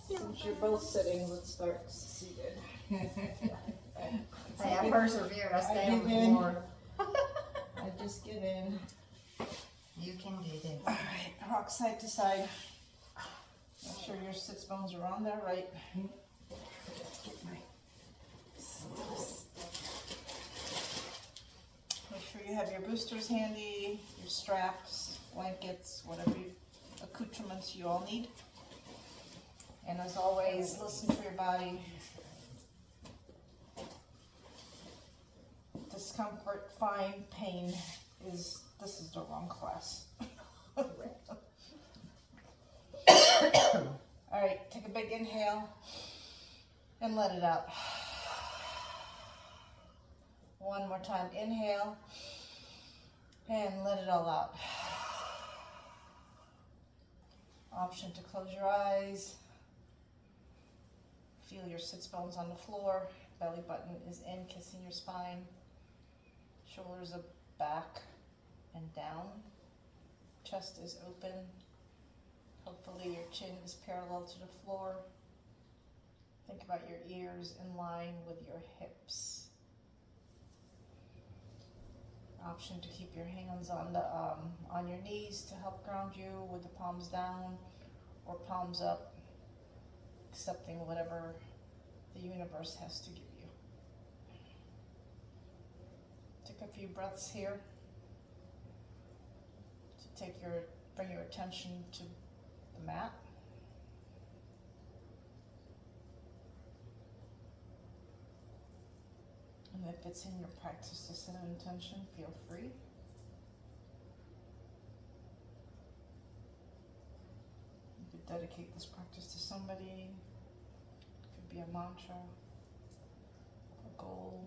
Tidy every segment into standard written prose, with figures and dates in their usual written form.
Since you're both sitting, let's start seated. I persevere, I stay on the give in. floor. I just get in. You can do this. Alright, rock side to side. Make sure your sits bones are on there right. Let's get my stuffs. Make sure you have your boosters handy, your straps, blankets, whatever accoutrements you all need. And as always, listen to your body. Discomfort, fine, pain this is the wrong class. Alright, take a big inhale and let it out. One more time, inhale and let it all out. Option to close your eyes. Feel your sits bones on the floor. Belly button is in, kissing your spine. Shoulders are back and down. Chest is open. Hopefully your chin is parallel to the floor. Think about your ears in line with your hips. Option to keep your hands on your knees to help ground you with the palms down or palms up, accepting whatever the universe has to give you. Take a few breaths here to bring your attention to the mat. And if it's in your practice to set an intention, feel free. You could dedicate this practice to somebody. It could be a mantra, a goal.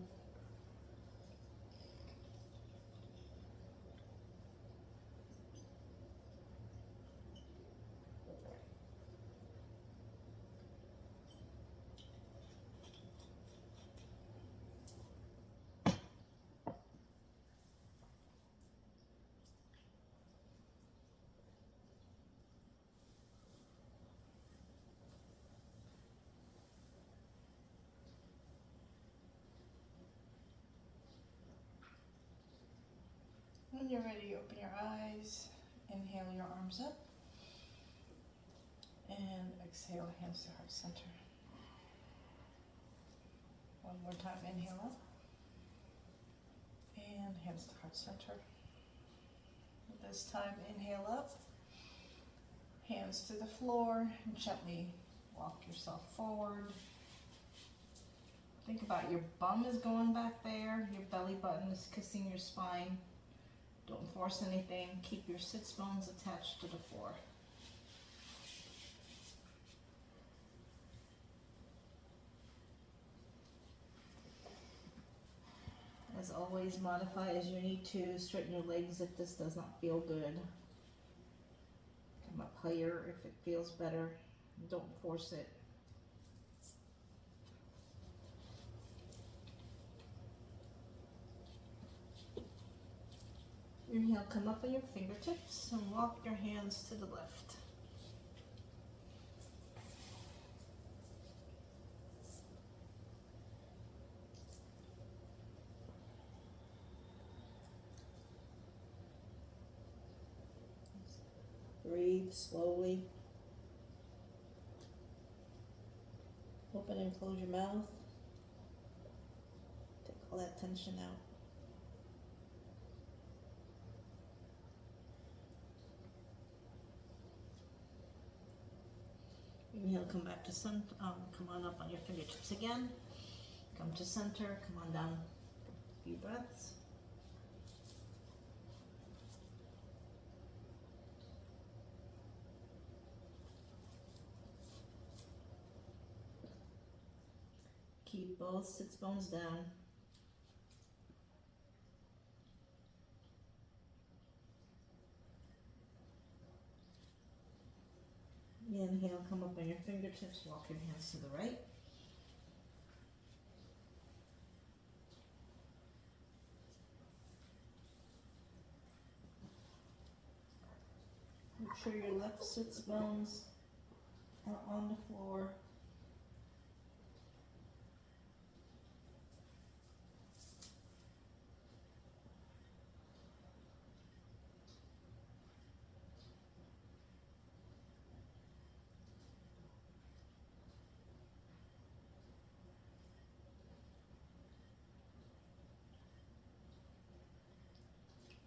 When you're ready, open your eyes, inhale your arms up, and exhale, hands to heart center. One more time, inhale up, and hands to heart center. This time, inhale up, hands to the floor, and gently walk yourself forward. Think about your bum is going back there, your belly button is kissing your spine. Don't force anything. Keep your sits bones attached to the floor. As always, modify as you need to. Straighten your legs if this does not feel good. Come up higher if it feels better. Don't force it. Inhale, come up on your fingertips and walk your hands to the left. Breathe slowly. Open and close your mouth. Take all that tension out. Inhale, come back to center. Come on up on your fingertips again. Come to center. Come on down. A few breaths. Keep both sits bones down. Inhale, come up on your fingertips, walk your hands to the right. Make sure your left sits bones or on the floor.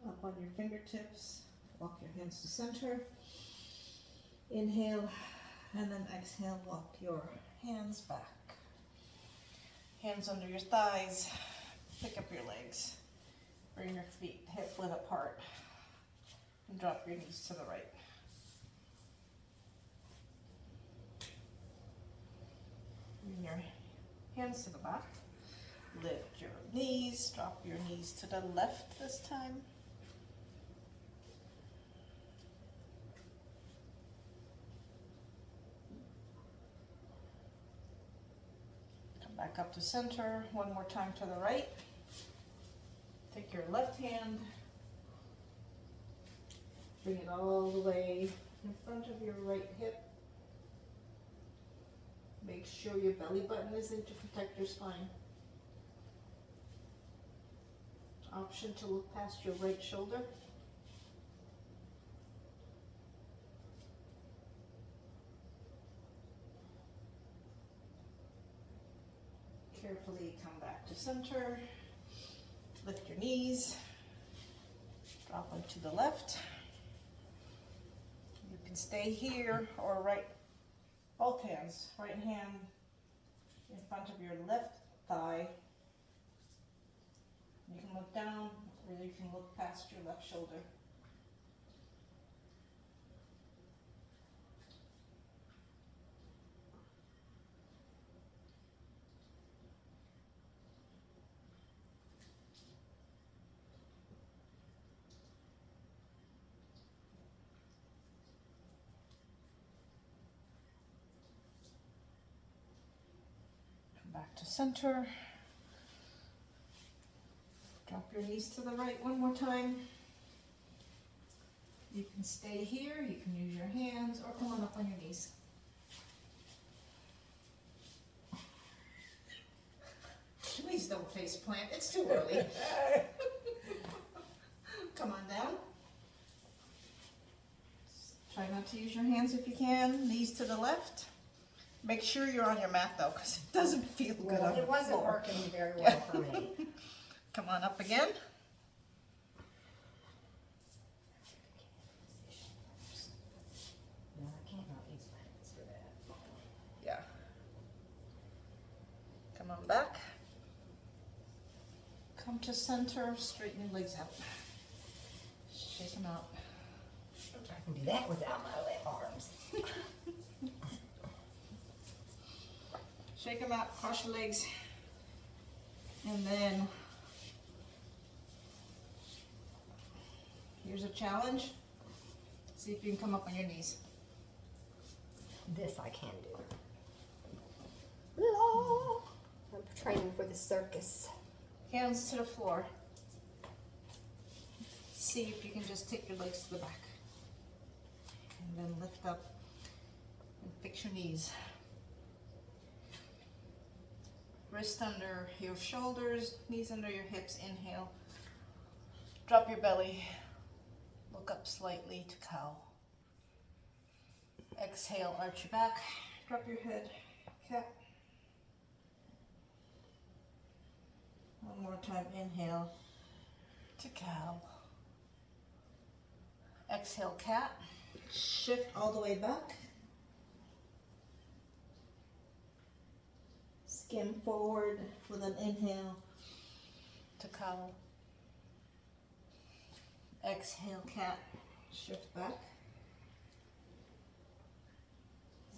Up on your fingertips, walk your hands to center. Inhale, and then exhale, walk your hands back. Hands under your thighs, pick up your legs. Bring your feet hip width apart. And drop your knees to the right. Bring your hands to the back. Lift your knees, drop your knees to the left this time. Come back up to center, one more time to the right. Take your left hand, bring it all the way in front of your right hip. Make sure your belly button is in to protect your spine. Option to look past your right shoulder. Carefully come back to center. Lift your knees. Drop them to the left. You can stay here or right, both hands, right hand in front of your left thigh. You can look down or you can look past your left shoulder. Come back to center. Drop your knees to the right one more time. You can stay here, you can use your hands, or come on up on your knees. Please don't face plant, it's too early. Come on down. Try not to use your hands if you can. Knees to the left. Make sure you're on your mat though, because it doesn't feel good on the It wasn't floor. working very well for me. Come on up again. No, I can't not use my hands for that. Yeah. Come on back. Come to center, straighten your legs out. Shake them out. I can do that without my left arms. Shake them out, cross your legs. And then, here's a challenge. See if you can come up on your knees. This I can do. Oh, I'm training for the circus. Hands to the floor. See if you can just take your legs to the back. And then lift up and fix your knees. Wrist under your shoulders, knees under your hips. Inhale. Drop your belly. Look up slightly to cow. Exhale, arch your back. Drop your head. Cat. One more time. Inhale to cow. Exhale, cat. Shift all the way back. Skim forward with an inhale to cow. Exhale, cat. Shift back.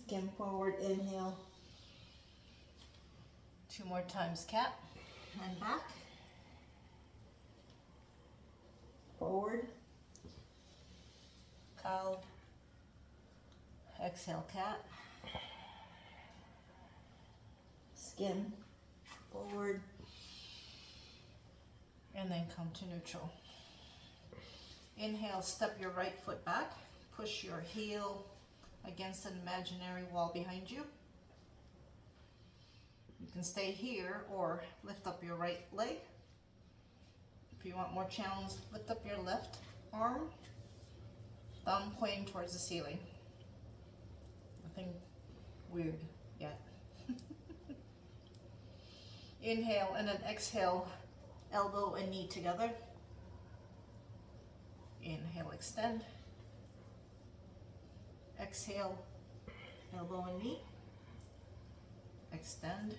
Skim forward, inhale. Two more times, cat. And back. Forward. Cow. Exhale, cat. Skim forward. And then come to neutral. Inhale, step your right foot back. Push your heel against an imaginary wall behind you. You can stay here or lift up your right leg. If you want more challenge, lift up your left arm, thumb pointing towards the ceiling. Nothing weird yet. Inhale and then exhale, elbow and knee together. Inhale, extend. Exhale, elbow and knee. Extend.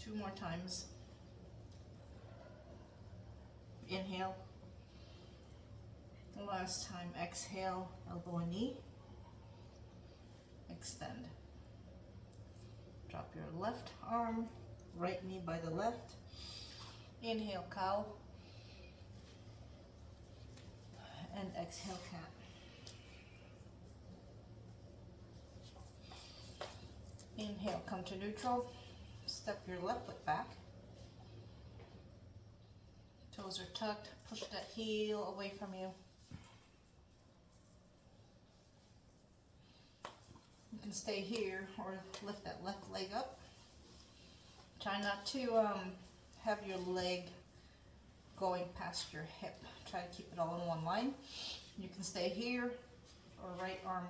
2 more times. Inhale. The last time, exhale, elbow and knee. Extend. Drop your left arm, right knee by the left. Inhale, cow. And exhale, cat. Inhale, come to neutral. Step your left foot back. Toes are tucked. Push that heel away from you. You can stay here or lift that left leg up. Try not to have your leg going past your hip. Try to keep it all in one line. You can stay here or right arm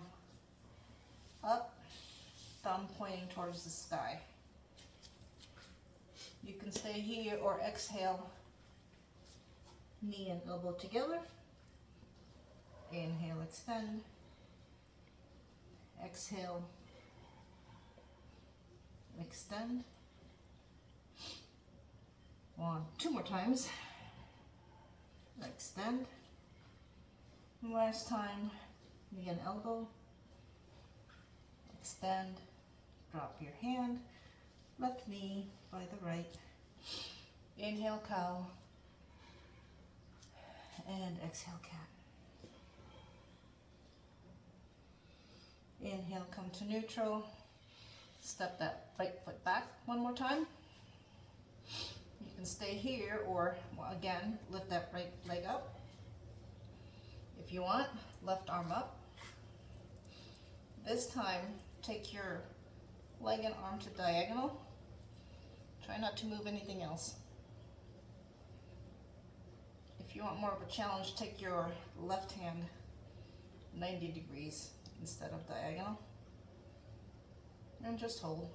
up, thumb pointing towards the sky. You can stay here or exhale, knee and elbow together. Inhale, extend. Exhale, extend. 2 more times. Extend. Last time, knee and elbow. Extend. Drop your hand. Left knee by the right. Inhale, cow. And exhale, cat. Inhale, come to neutral. Step that right foot back 1 more time. You can stay here or, again, lift that right leg up. If you want, left arm up. This time, take your leg and arm to diagonal. Try not to move anything else. If you want more of a challenge, take your left hand 90 degrees instead of diagonal. And just hold.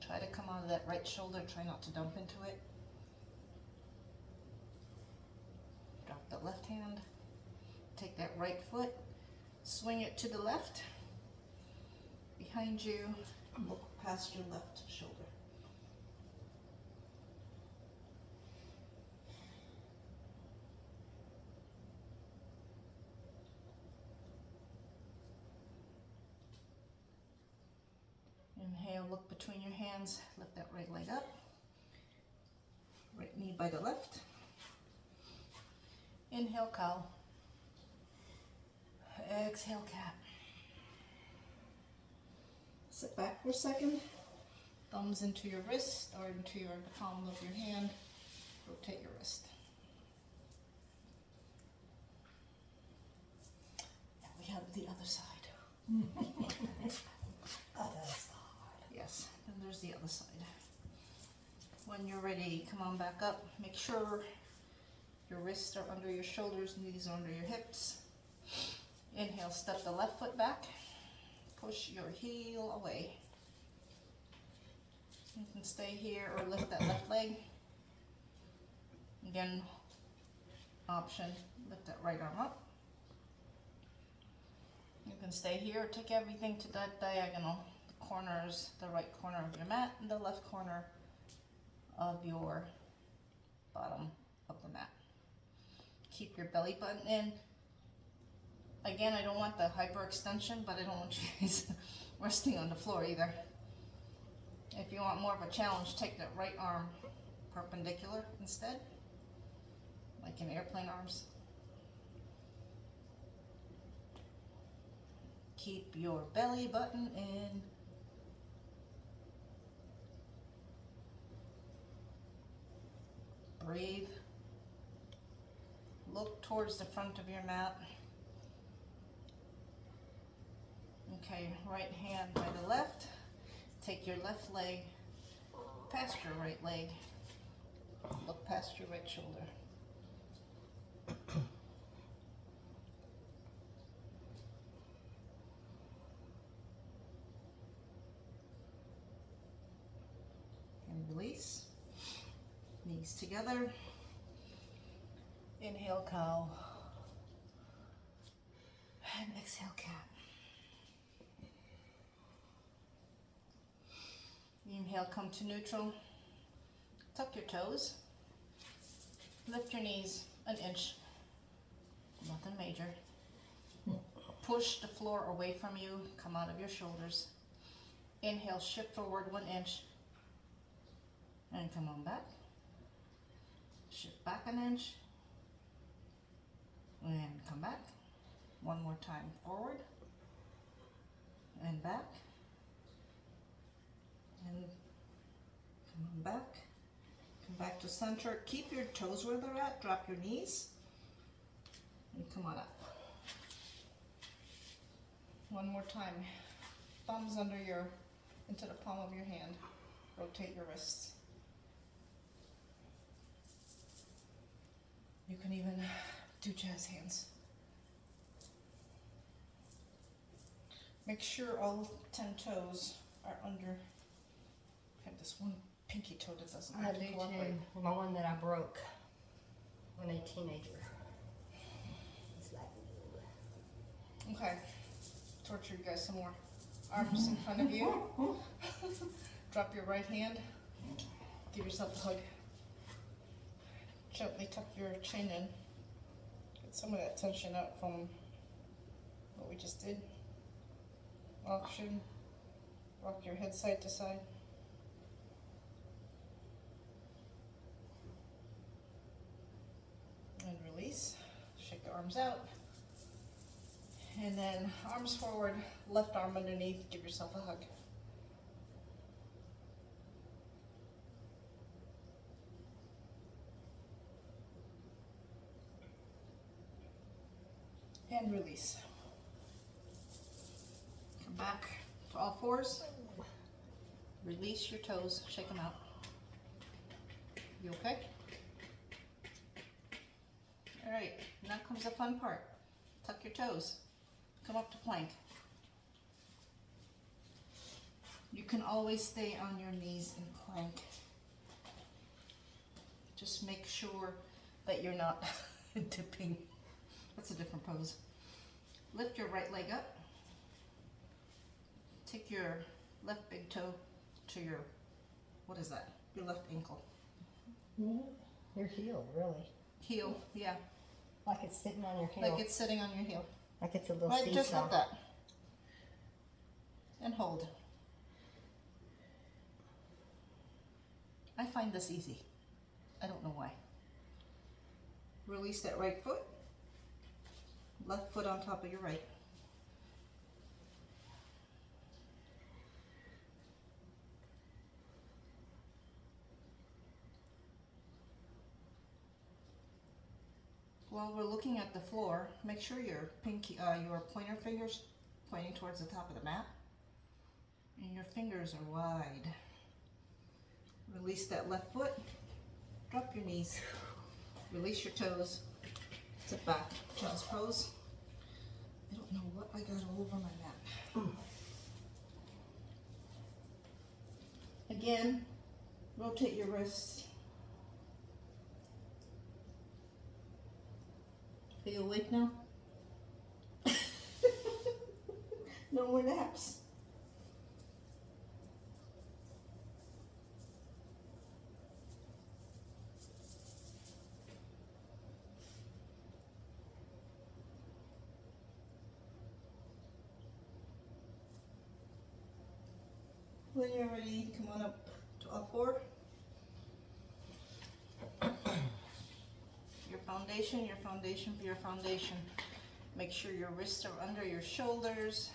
Try to come out of that right shoulder, try not to dump into it. Drop the left hand, take that right foot, swing it to the left, behind you, look past your left shoulder. Inhale, look between your hands, lift that right leg up. Right knee by the left. Inhale, cow. Exhale, cat. Sit back for a second. Thumbs into your wrist or into your palm of your hand. Rotate your wrist. And we have the other side. Other side. Yes, and there's the other side. When you're ready, come on back up. Make sure your wrists are under your shoulders, knees are under your hips. Inhale, step the left foot back. Push your heel away. You can stay here or lift that left leg. Again, option, lift that right arm up. You can stay here or take everything to that diagonal. The corners, the right corner of your mat and the left corner of your bottom of the mat. Keep your belly button in. Again, I don't want the hyperextension, but I don't want you guys resting on the floor either. If you want more of a challenge, take that right arm perpendicular instead, like in airplane arms. Keep your belly button in. Breathe. towards the front of your mat. Okay, right hand by the left. Take your left leg past your right leg. Look past your right shoulder. And release. Knees together. Inhale, cow. And exhale, cat. Inhale, come to neutral. Tuck your toes. Lift your knees an inch. Nothing major. Push the floor away from you. Come out of your shoulders. Inhale, shift forward 1 inch. And come on back. Shift back an inch. And come back. One more time. Forward. And back. And come on back. Come back to center. Keep your toes where they're at. Drop your knees. And come on up. One more time. Thumbs into the palm of your hand. Rotate your wrists. You can even do jazz hands. Make sure all 10 toes are under. I have this one pinky toe that doesn't I want do to cooperate. too. My one that I broke when a teenager. It's like, Okay, torture you guys some more. Arms in front of you. Drop your right hand. Give yourself a hug. Gently tuck your chin in. Get some of that tension out from what we just did. Option. Rock your head side to side. And release. Shake the arms out. And then arms forward, left arm underneath, give yourself a hug. And release. Come back to all fours. Release your toes, shake them out. You okay? All right, now comes the fun part. Tuck your toes. Come up to plank. You can always stay on your knees in plank. Just make sure that you're not dipping. That's a different pose. Lift your right leg up. Take your left big toe to your, what is that? Your left ankle. your heel, really. Heel, yeah. Like it's sitting on your heel. Like it's sitting on your heel. Like it's a little Right, seesaw. just like that. And hold. I find this easy. I don't know why. Release that right foot. Left foot on top of your right. While we're looking at the floor, make sure your your pointer fingers pointing towards the top of the mat, and your fingers are wide. Release that left foot. Drop your knees. Release your toes. Sit back. Child's pose. I don't know what I got all over my mat. Again, rotate your wrists. Are you awake now? No more naps. When you're ready, come on up to all four. Your foundation for your foundation. Make sure your wrists are under your shoulders.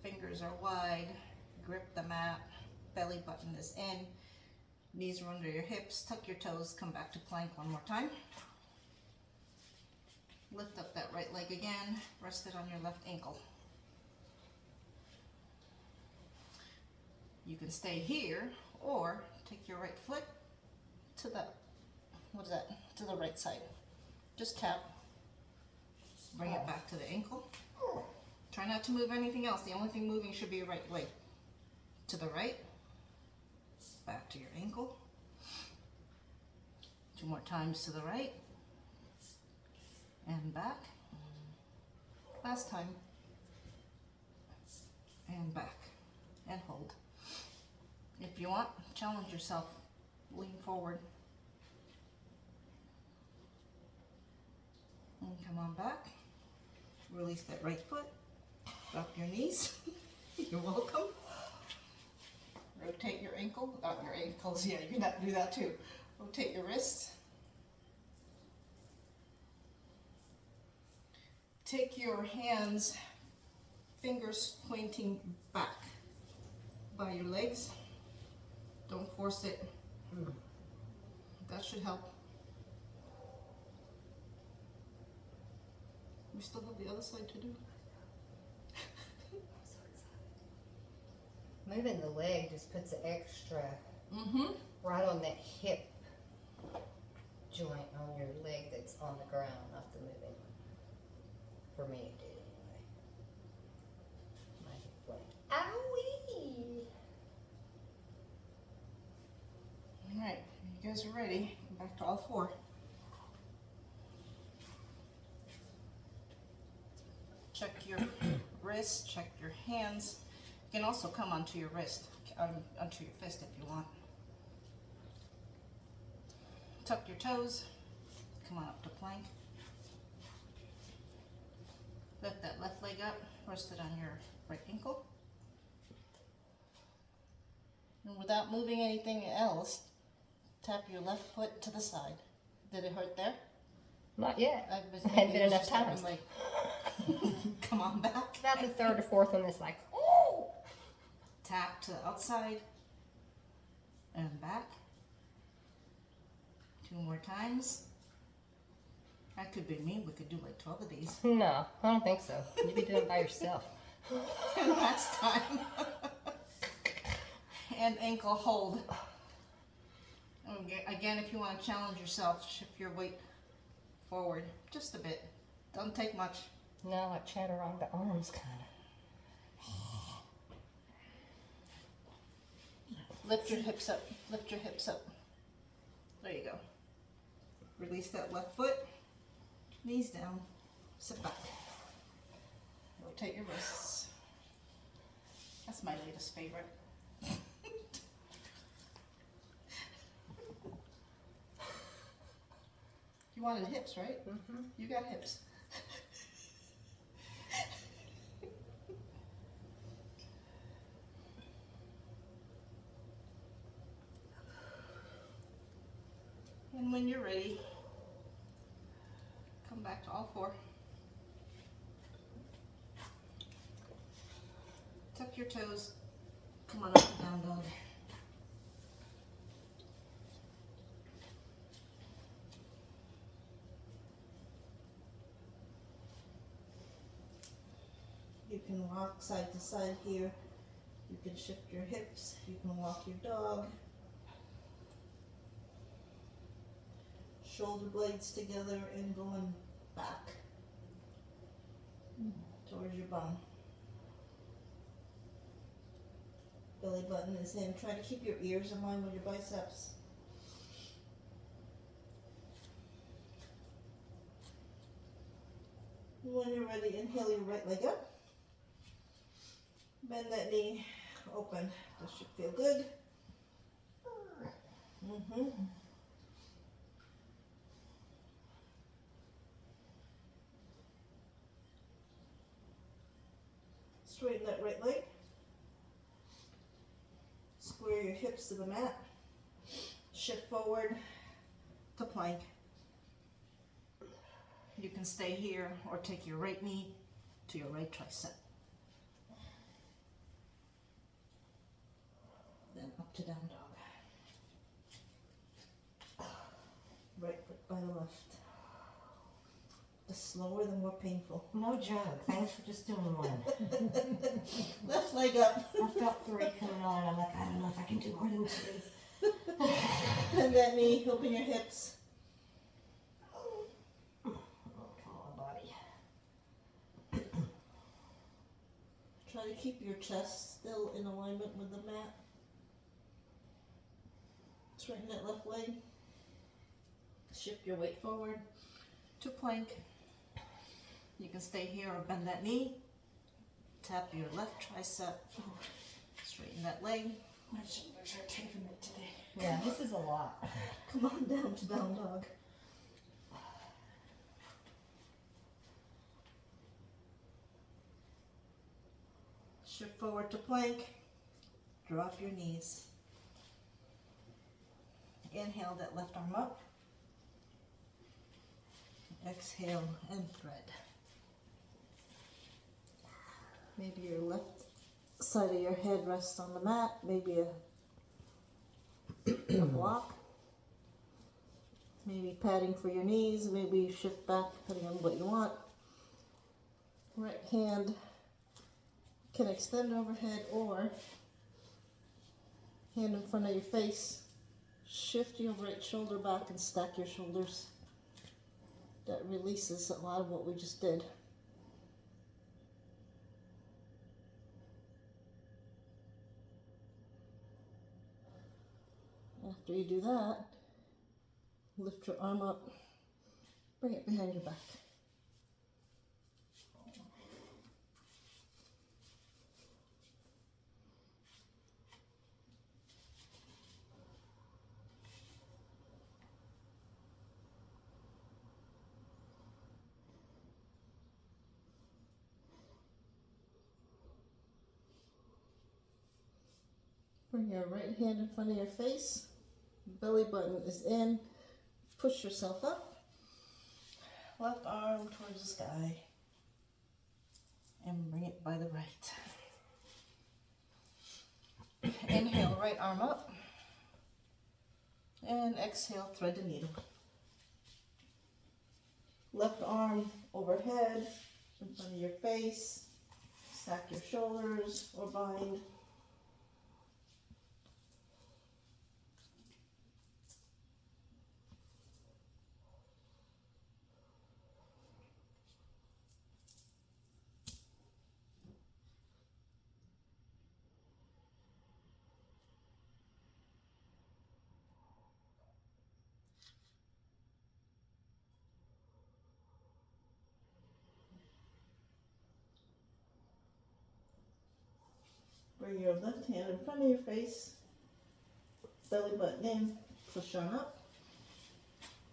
Fingers are wide. Grip the mat. Belly button is in. Knees are under your hips. Tuck your toes. Come back to plank one more time. Lift up that right leg again, rest it on your left ankle. You can stay here or take your right foot to the, what is that, to the right side. Just tap, bring it back to the ankle. Try not to move anything else. The only thing moving should be your right leg. To the right, back to your ankle. 2 more times to the right, and back. Last time, and back, and hold. If you want, challenge yourself. Lean forward. And come on back. Release that right foot. Drop your knees. You're welcome. Rotate your ankle, not your ankles, yeah, you can do that too. Rotate your wrists. Take your hands, fingers pointing back by your legs. Don't force it. That should help. We still have the other side to do. Moving the leg just puts an extra Mm-hmm. right on that hip joint on your leg that's on the ground, not the moving. For me, it did anyway. My hip went, owie! All right, you guys are ready. Back to all 4. Check your wrists, check your hands. You can also come onto your wrist, onto your fist if you want. Tuck your toes, come on up to plank. Lift that left leg up, rest it on your right ankle. And without moving anything else, tap your left foot to the side. Did it hurt there? Not yet. Maybe Hadn't been it was enough just having, times. like, come on back. About the 3rd or 4th one that's like, oh! Tap to the outside and back. 2 more times. That could be me. We could do like 12 of these. No, I don't think so. You'd be doing it by yourself. And last time. And ankle hold. Okay, again, if you want to challenge yourself, shift your weight forward just a bit. Don't take much. Now like chaturanga arms kind of. Lift your hips up. Lift your hips up. There you go. Release that left foot. Knees down. Sit back. Rotate your wrists. That's my latest favorite. You wanted hips, right? Mm-hmm. You got hips. And when you're ready, come back to all 4. Tuck your toes. Come on up to down dog. You can walk side to side here. You can shift your hips. You can walk your dog. Shoulder blades together and going back towards your bum. Belly button is in. Try to keep your ears in line with your biceps. When you're ready, inhale your right leg up. Bend that knee open. This should feel good. Straighten that right leg. Square your hips to the mat. Shift forward to plank. You can stay here or take your right knee to your right tricep. Then up to down dog. Right foot by the left. the slower, the more painful. No joke. Thanks for just doing one. Left leg up. I've got 3 coming on. I'm like, I don't know if I can do more than 2. Bend that knee, open your hips. Oh, come on, body. Try to keep your chest still in alignment with the mat. Straighten that left leg. Shift your weight forward to plank. You can stay here or bend that knee. Tap your left tricep. Straighten that leg. My shoulders are taking it today. Yeah, this is a lot. Come on down to down dog. Shift forward to plank. Drop your knees. Inhale that left arm up. Exhale and thread. Maybe your left side of your head rests on the mat, maybe a block. Maybe padding for your knees, maybe you shift back depending on what you want. Right hand can extend overhead or hand in front of your face. Shift your right shoulder back and stack your shoulders. That releases a lot of what we just did. After you do that, lift your arm up, bring it behind your back. Bring your right hand in front of your face. Belly button is in. Push yourself up. Left arm towards the sky. And bring it by the right. Inhale, right arm up. And exhale, thread the needle. Left arm overhead, in front of your face. Stack your shoulders or bind. Bring your left hand in front of your face, belly button in, push on up,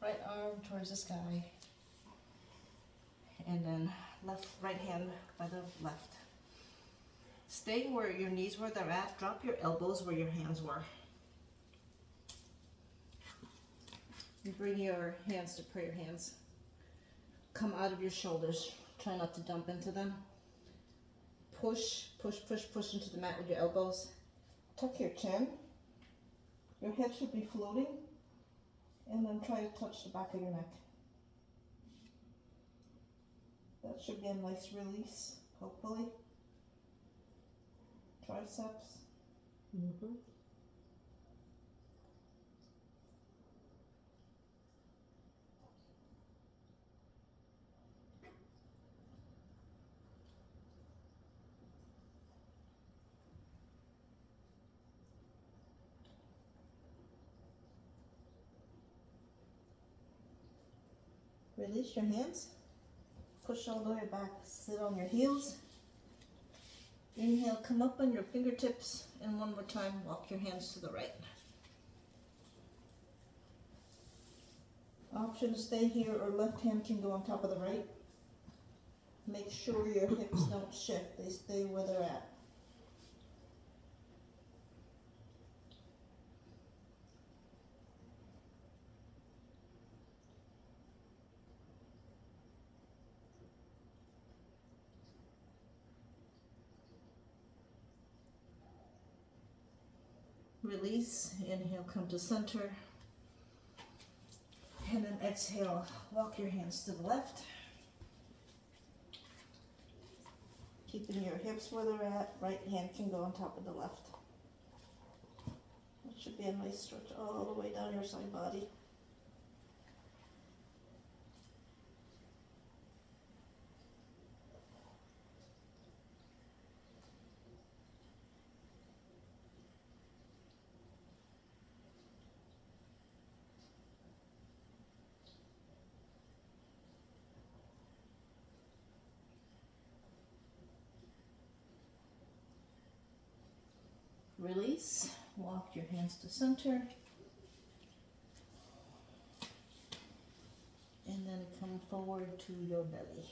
right arm towards the sky, and then right hand by the left. Stay where your knees were they're at, drop your elbows where your hands were. And bring your hands to prayer hands. Come out of your shoulders, try not to dump into them. Push, push, push, push into the mat with your elbows. Tuck your chin. Your head should be floating. And then try to touch the back of your neck. That should be a nice release, hopefully. Triceps. Mm-hmm. Release your hands. Push all the way back. Sit on your heels. Inhale, come up on your fingertips. And one more time, walk your hands to the right. Option to stay here or left hand can go on top of the right. Make sure your hips don't shift. They stay where they're at. Release, inhale, come to center. And then exhale, walk your hands to the left. Keeping your hips where they're at, right hand can go on top of the left. It should be a nice stretch all the way down your side body. Release, walk your hands to center. And then come forward to your belly.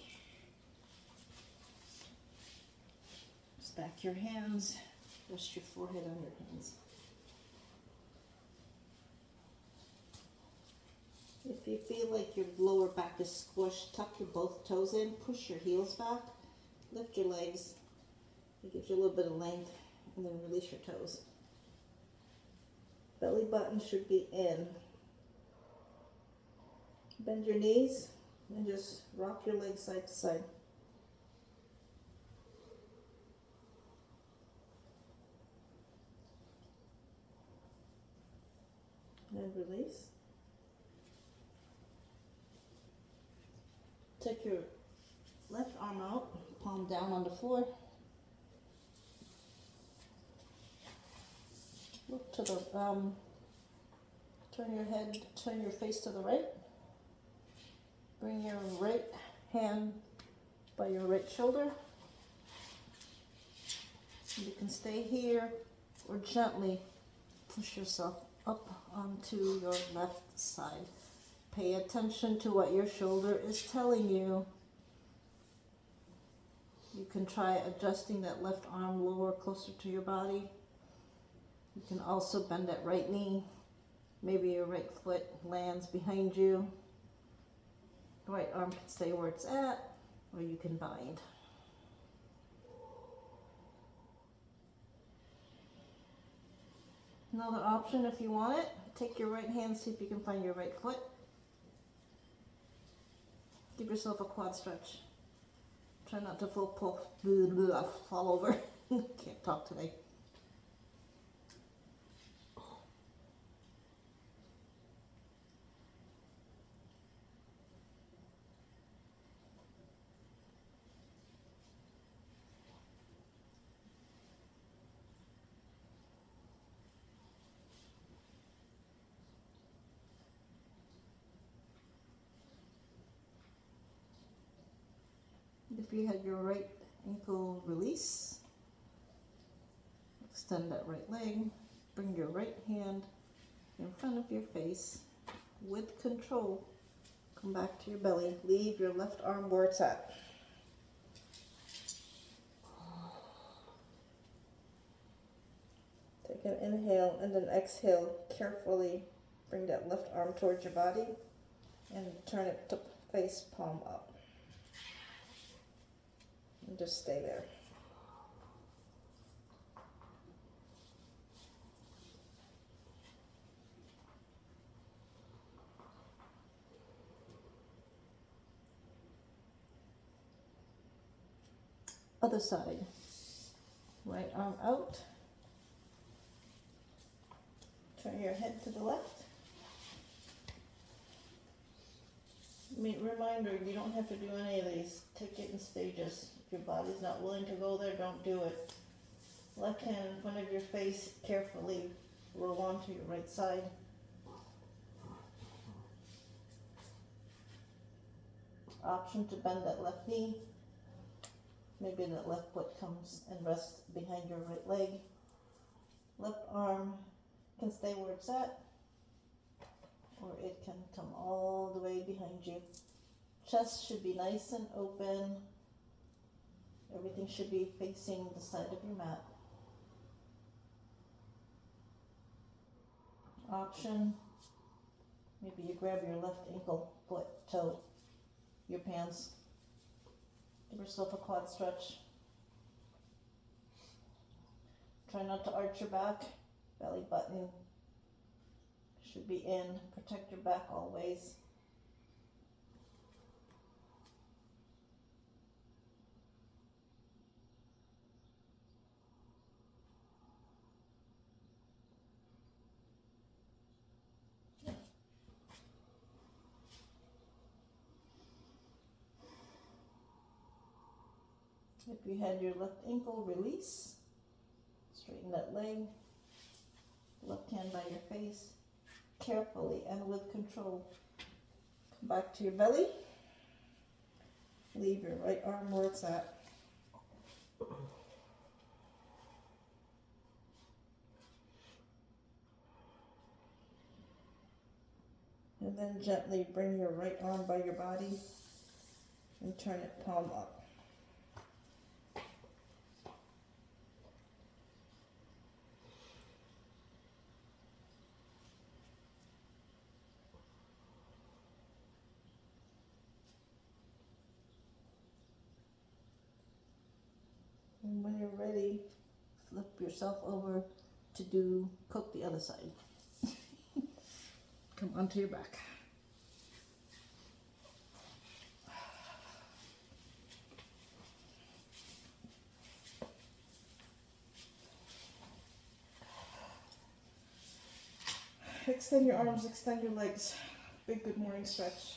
Stack your hands, rest your forehead on your hands. If you feel like your lower back is squished, tuck your both toes in, push your heels back, lift your legs. It gives you a little bit of length, and then release your toes. Belly button should be in. Bend your knees and just rock your legs side to side. And release. Take your left arm out, palm down on the floor. Look to the, turn your face to the right. Bring your right hand by your right shoulder. You can stay here or gently push yourself up onto your left side. Pay attention to what your shoulder is telling you. You can try adjusting that left arm lower, closer to your body. You can also bend that right knee. Maybe your right foot lands behind you. Right arm can stay where it's at, or you can bind. Another option if you want it, take your right hand, see if you can find your right foot. Give yourself a quad stretch. Try not to fall over. Can't talk today. If you had your right ankle release, extend that right leg, bring your right hand in front of your face with control. Come back to your belly, leave your left arm where it's at. Take an inhale and then exhale. Carefully bring that left arm towards your body and turn it to face palm up. And just stay there. Other side. Right arm out. Turn your head to the left. Reminder, you don't have to do any of these. Take it in stages. If your body's not willing to go there, don't do it. Left hand in front of your face, carefully roll onto your right side. Option to bend that left knee. Maybe that left foot comes and rests behind your right leg. Left arm can stay where it's at, or it can come all the way behind you. Chest should be nice and open. Everything should be facing the side of your mat. Option, maybe you grab your left ankle, foot, toe, your pants. Give yourself a quad stretch. Try not to arch your back. Belly button should be in. Protect your back always. If you had your left ankle, release. Straighten that leg. Left hand by your face. Carefully and with control. Come back to your belly. Leave your right arm where it's at. And then gently bring your right arm by your body and turn it palm up. And when you're ready, flip yourself over to cook the other side. Come onto your back. Extend your arms, extend your legs. Big good morning stretch.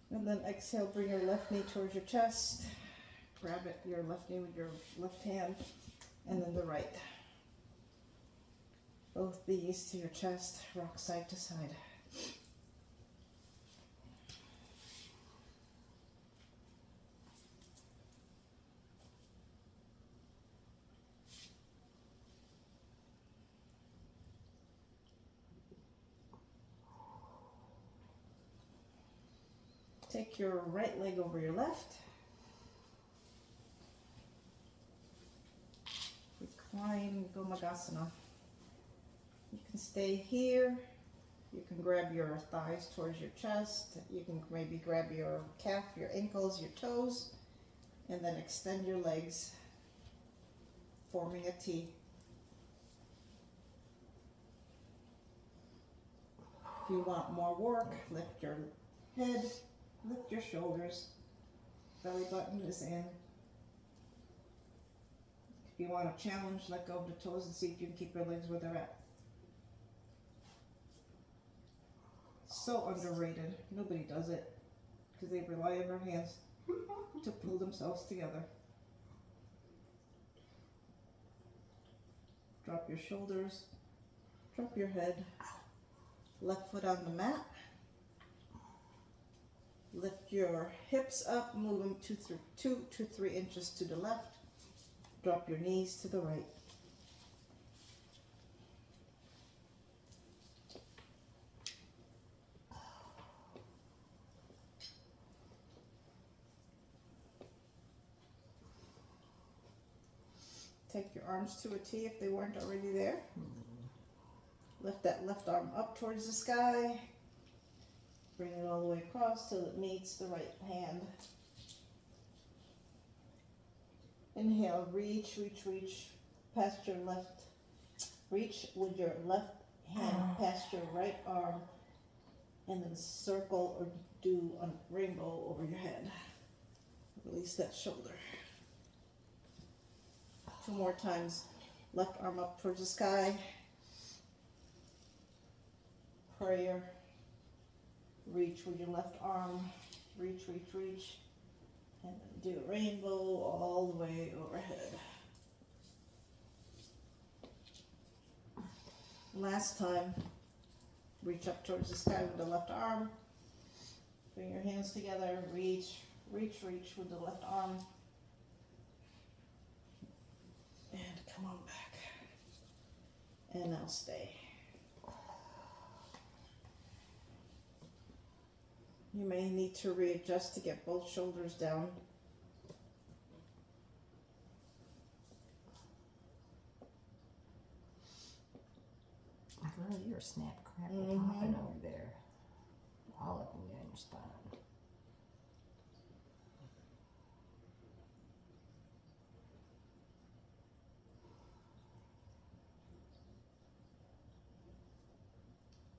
And then exhale, bring your left knee towards your chest. Grab it, your left knee with your left hand, and then the right. Both knees to your chest, rock side to side. Take your right leg over your left. Recline Gomagasana. You can stay here. You can grab your thighs towards your chest. You can maybe grab your calf, your ankles, your toes, and then extend your legs, forming a T. If you want more work, lift your head. Lift your shoulders, belly button is in. If you want a challenge, let go of the toes and see if you can keep your legs where they're at. So underrated. Nobody does it because they rely on their hands to pull themselves together. Drop your shoulders, drop your head, left foot on the mat. Lift your hips up, move them 2 to 3 inches to the left. Drop your knees to the right. Take your arms to a T if they weren't already there. Lift that left arm up towards the sky. Bring it all the way across till it meets the right hand. Inhale, reach, reach, reach past your left. Reach with your left hand past your right arm and then circle or do a rainbow over your head. Release that shoulder. 2 more times. Left arm up towards the sky. Prayer. Reach with your left arm, reach, reach, reach, and then do a rainbow all the way overhead. Last time, reach up towards the sky with the left arm, bring your hands together, reach, reach, reach with the left arm, and come on back. And now stay. You may need to readjust to get both shoulders down. Girl, you're snap crackle Mhm. popping over there. All up and down your spine.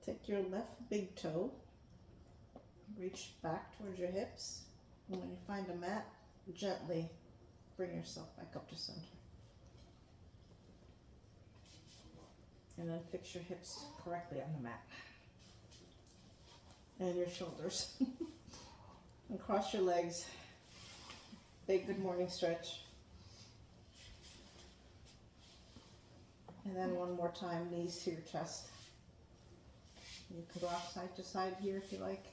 Take your left big toe, reach back towards your hips, and when you find a mat, gently bring yourself back up to center. And then fix your hips correctly on the mat. and your shoulders. And cross your legs. Big good morning stretch. And then one more time, knees to your chest. You can rock side to side here if you like.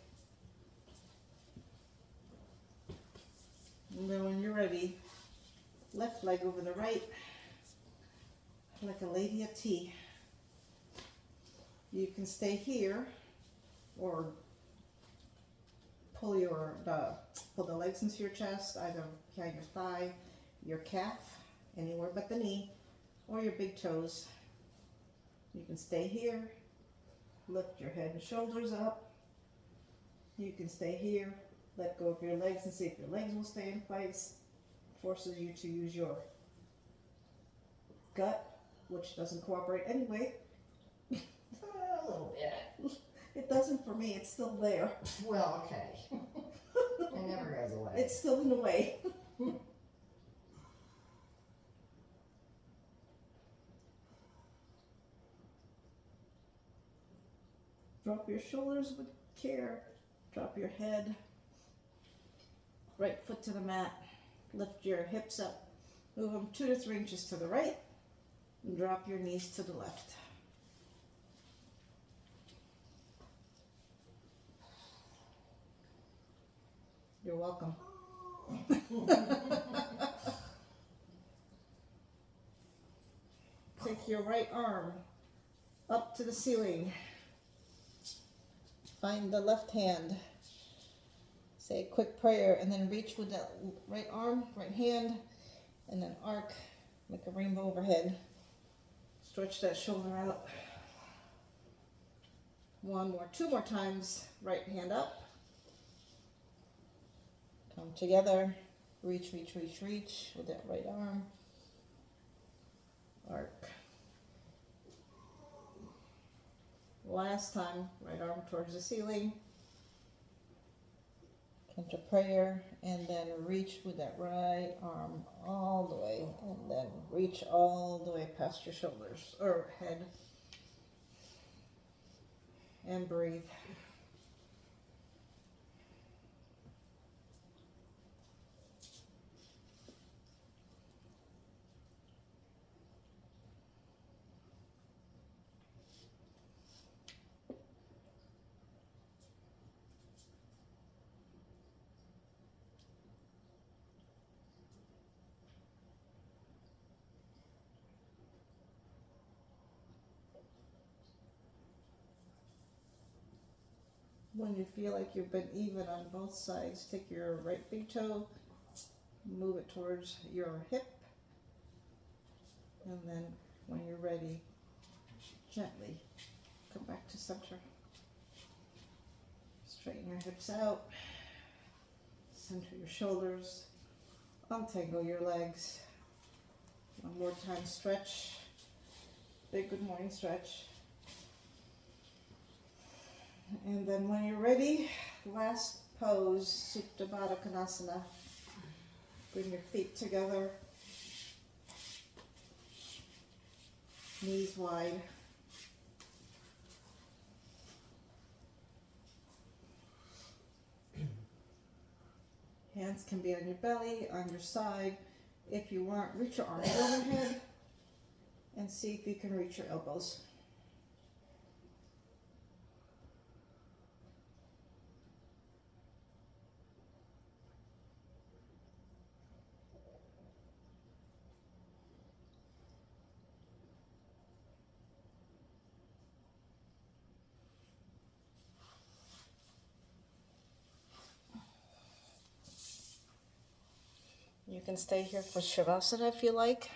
And then when you're ready, left leg over the right, like a lady of tea. You can stay here, or pull the legs into your chest, either behind your thigh, your calf, anywhere but the knee, or your big toes. You can stay here, lift your head and shoulders up. You can stay here, let go of your legs and see if your legs will stay in place. Forces you to use your gut, which doesn't cooperate anyway. A little bit. It doesn't for me, it's still there. Well, okay. It never goes away. It's still in the way. Drop your shoulders with care. Drop your head. Right foot to the mat. Lift your hips up. Move them 2 to 3 inches to the right. And drop your knees to the left. You're welcome. Take your right arm up to the ceiling. Find the left hand. Say a quick prayer and then reach with that right arm, right hand, and then arc, make a rainbow overhead. Stretch that shoulder out. 2 more times. Right hand up. Come together. Reach, reach, reach, reach with that right arm. Arc. Last time, right arm towards the ceiling. Come to prayer and then reach with that right arm all the way and then reach all the way past your shoulders or head. And breathe. When you feel like you've been even on both sides, take your right big toe, move it towards your hip, and then when you're ready, gently come back to center. Straighten your hips out, center your shoulders, untangle your legs. One more time, stretch, big good morning stretch. And then when you're ready, last pose, Supta Baddha Konasana. Bring your feet together, knees wide. Hands can be on your belly, on your side. If you want, reach your arms overhead and see if you can reach your elbows. You can stay here for Shavasana if you like.